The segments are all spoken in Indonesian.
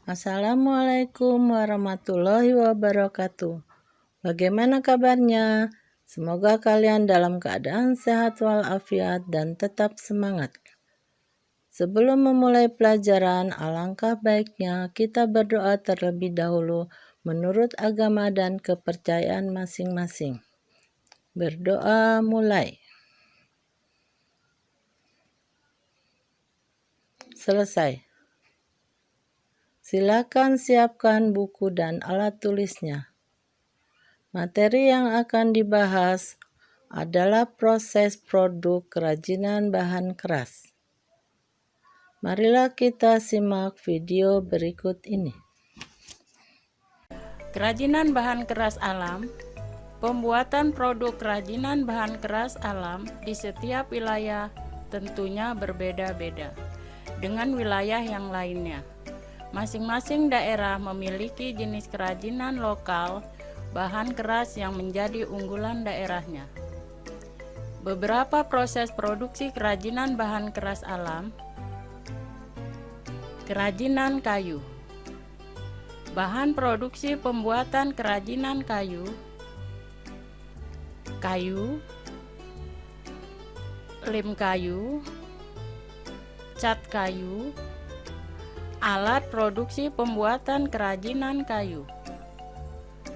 Assalamualaikum warahmatullahi wabarakatuh. Bagaimana kabarnya? Semoga kalian dalam keadaan sehat walafiat dan tetap semangat. Sebelum memulai pelajaran, alangkah baiknya kita berdoa terlebih dahulu menurut agama dan kepercayaan masing-masing. Berdoa mulai. Selesai. Silakan siapkan buku dan alat tulisnya. Materi yang akan dibahas adalah proses produk kerajinan bahan keras. Marilah kita simak video berikut ini. Kerajinan bahan keras alam. Pembuatan produk kerajinan bahan keras alam di setiap wilayah tentunya berbeda-beda dengan wilayah yang lainnya. Masing-masing daerah memiliki jenis kerajinan lokal bahan keras yang menjadi unggulan daerahnya. Beberapa proses produksi kerajinan bahan keras alam. Kerajinan kayu. Bahan produksi pembuatan kerajinan kayu. Kayu, lem kayu, cat kayu, alat produksi pembuatan kerajinan kayu,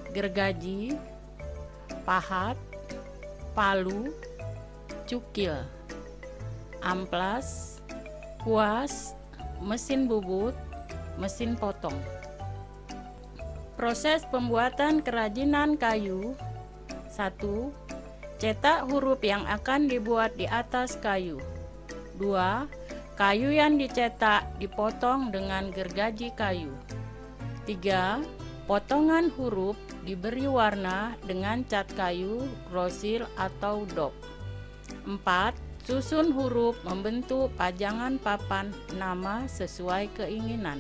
gergaji, pahat, palu, cukil, amplas, kuas, mesin bubut, mesin potong. Proses pembuatan kerajinan kayu. 1. Cetak huruf yang akan dibuat di atas kayu. 2. Kayu yang dicetak dipotong dengan gergaji kayu. 3. Potongan huruf diberi warna dengan cat kayu, krosil atau dop. 4. Susun huruf membentuk pajangan papan nama sesuai keinginan.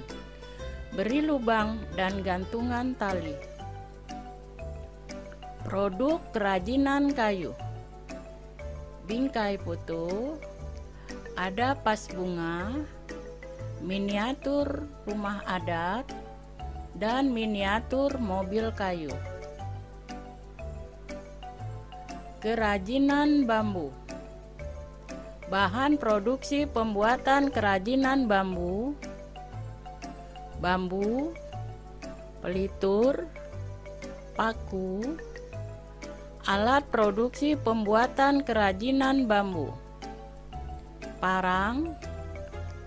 Beri lubang dan gantungan tali. Produk kerajinan kayu. Bingkai foto, ada pas bunga, miniatur rumah adat, dan miniatur mobil kayu. Kerajinan bambu. Bahan produksi pembuatan kerajinan bambu. Bambu, pelitur, paku. Alat produksi pembuatan kerajinan bambu. Parang,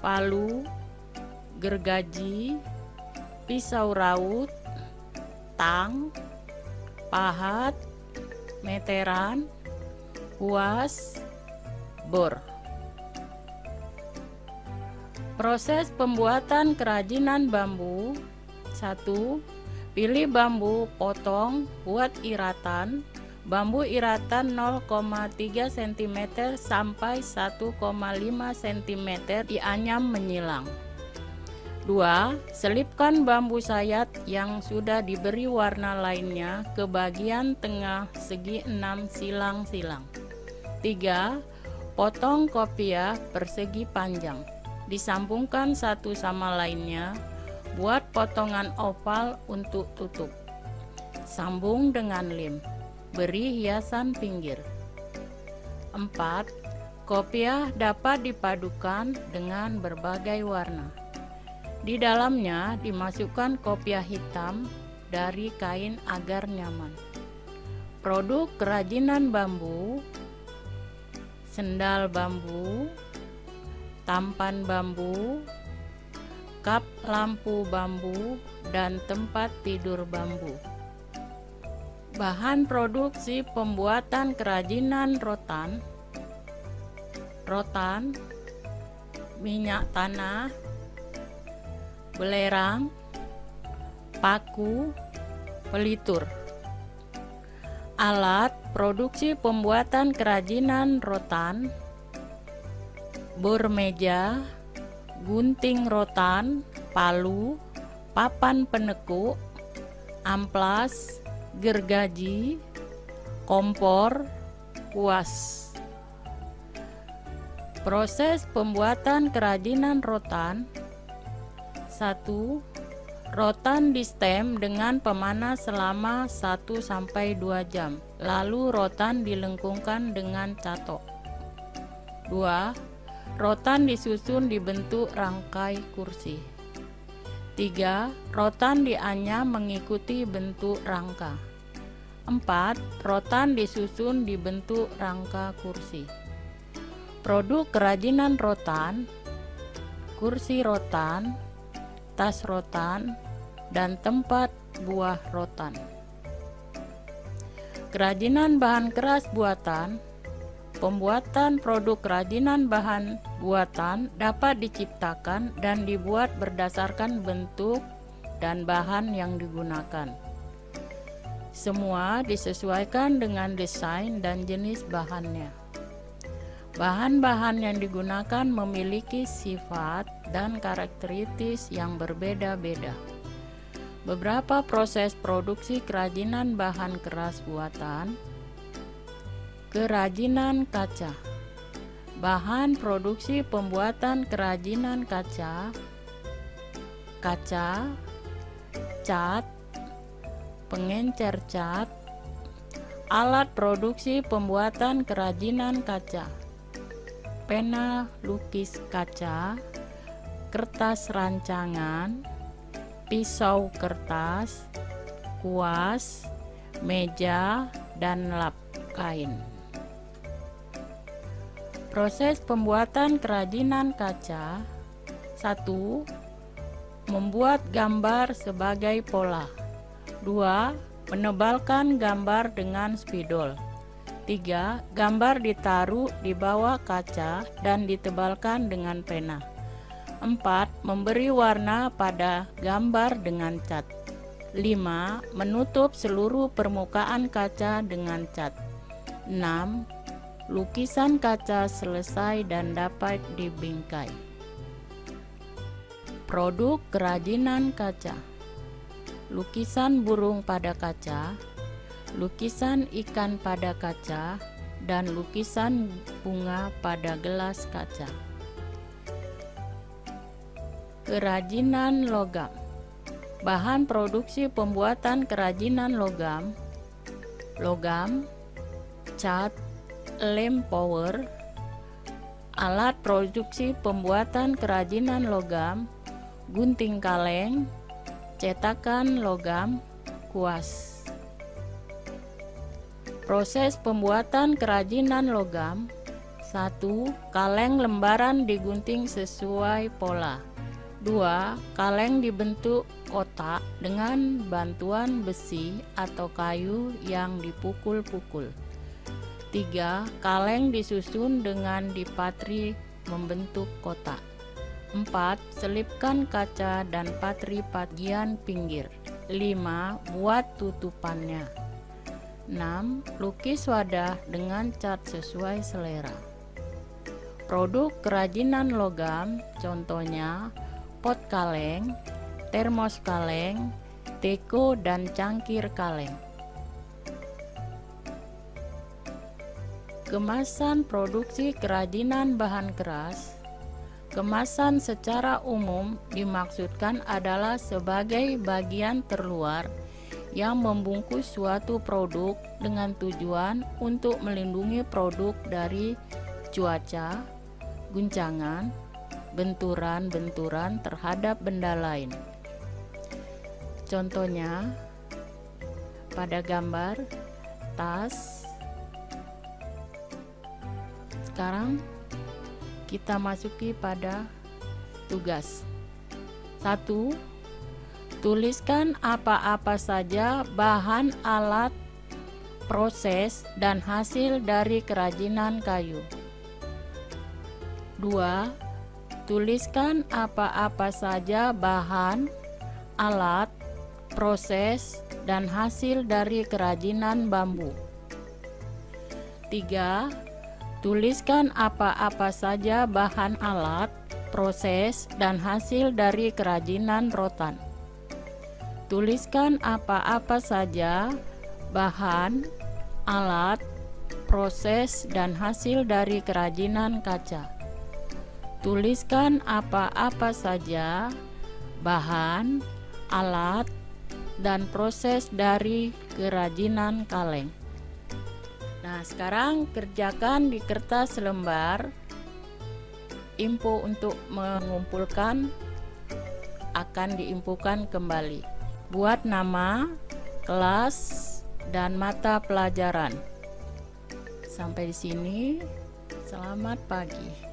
palu, gergaji, pisau raut, tang, pahat, meteran, kuas, bor. Proses pembuatan kerajinan bambu. 1. Pilih bambu, potong, buat iratan. Bambu iratan 0,3 cm sampai 1,5 cm dianyam menyilang. 2. Selipkan bambu sayat yang sudah diberi warna lainnya ke bagian tengah segi 6 silang-silang. 3. Potong kopiah persegi panjang. Disambungkan satu sama lainnya. Buat potongan oval untuk tutup. Sambung dengan lem. Beri hiasan pinggir. 4. Kopiah dapat dipadukan dengan berbagai warna. Di dalamnya dimasukkan kopiah hitam dari kain agar nyaman. Produk kerajinan bambu. Sendal bambu, tampan bambu, kap lampu bambu, dan tempat tidur bambu. Bahan produksi pembuatan kerajinan rotan. Rotan, minyak tanah, belerang, paku, pelitur. Alat produksi pembuatan kerajinan rotan. Bor meja, gunting rotan, palu, papan penekuk, amplas, gergaji, kompor, kuas. Proses pembuatan kerajinan rotan. 1. Rotan di stem dengan pemanas selama 1-2 jam. Lalu rotan dilengkungkan dengan catok. 2. Rotan disusun dibentuk rangkai kursi. 3. Rotan dianyam mengikuti bentuk rangka. 4. Rotan disusun dibentuk rangka kursi. Produk kerajinan rotan, kursi rotan, tas rotan, dan tempat buah rotan. Kerajinan bahan keras buatan. Pembuatan produk kerajinan bahan buatan dapat diciptakan dan dibuat berdasarkan bentuk dan bahan yang digunakan. Semua disesuaikan dengan desain dan jenis bahannya. Bahan-bahan yang digunakan memiliki sifat dan karakteristik yang berbeda-beda. Beberapa proses produksi kerajinan bahan keras buatan. Kerajinan kaca. Bahan produksi pembuatan kerajinan kaca, cat, pengencer cat, alat produksi pembuatan kerajinan kaca, pena lukis kaca, kertas rancangan, pisau kertas, kuas, meja, dan lap kain. Proses pembuatan kerajinan kaca. 1. Membuat gambar sebagai pola. 2. Menebalkan gambar dengan spidol. 3. Gambar ditaruh di bawah kaca dan ditebalkan dengan pena. 4. Memberi warna pada gambar dengan cat. 5. Menutup seluruh permukaan kaca dengan cat. 6. Lukisan kaca selesai dan dapat dibingkai. Produk kerajinan kaca. Lukisan burung pada kaca, lukisan ikan pada kaca, dan lukisan bunga pada gelas kaca. Kerajinan logam. Bahan produksi pembuatan kerajinan logam, cat, lem power. Alat produksi pembuatan kerajinan logam, gunting kaleng, cetakan logam, kuas. Proses pembuatan kerajinan logam. 1. Kaleng lembaran digunting sesuai pola. 2. Kaleng dibentuk kotak dengan bantuan besi atau kayu yang dipukul-pukul. 3. Kaleng disusun dengan dipatri membentuk kotak. 4. Selipkan kaca dan patri bagian pinggir. 5. Buat tutupannya. 6. Lukis wadah dengan cat sesuai selera. Produk kerajinan logam, contohnya pot kaleng, termos kaleng, teko, dan cangkir kaleng. Kemasan produksi kerajinan bahan keras. Kemasan secara umum dimaksudkan adalah sebagai bagian terluar yang membungkus suatu produk dengan tujuan untuk melindungi produk dari cuaca, guncangan, benturan-benturan terhadap benda lain. Contohnya pada gambar tas. Sekarang kita masuki pada tugas. 1. Tuliskan apa-apa saja bahan, alat, proses, dan hasil dari kerajinan kayu. 2. Tuliskan apa-apa saja bahan, alat, proses, dan hasil dari kerajinan bambu. 3. Tuliskan apa-apa saja bahan, alat, proses, dan hasil dari kerajinan rotan. Tuliskan apa-apa saja bahan, alat, proses, dan hasil dari kerajinan kaca. Tuliskan apa-apa saja bahan, alat, dan proses dari kerajinan kaleng. Nah, sekarang kerjakan di kertas lembar. Info untuk mengumpulkan akan diinfokan kembali. Buat nama, kelas, dan mata pelajaran. Sampai di sini, selamat pagi.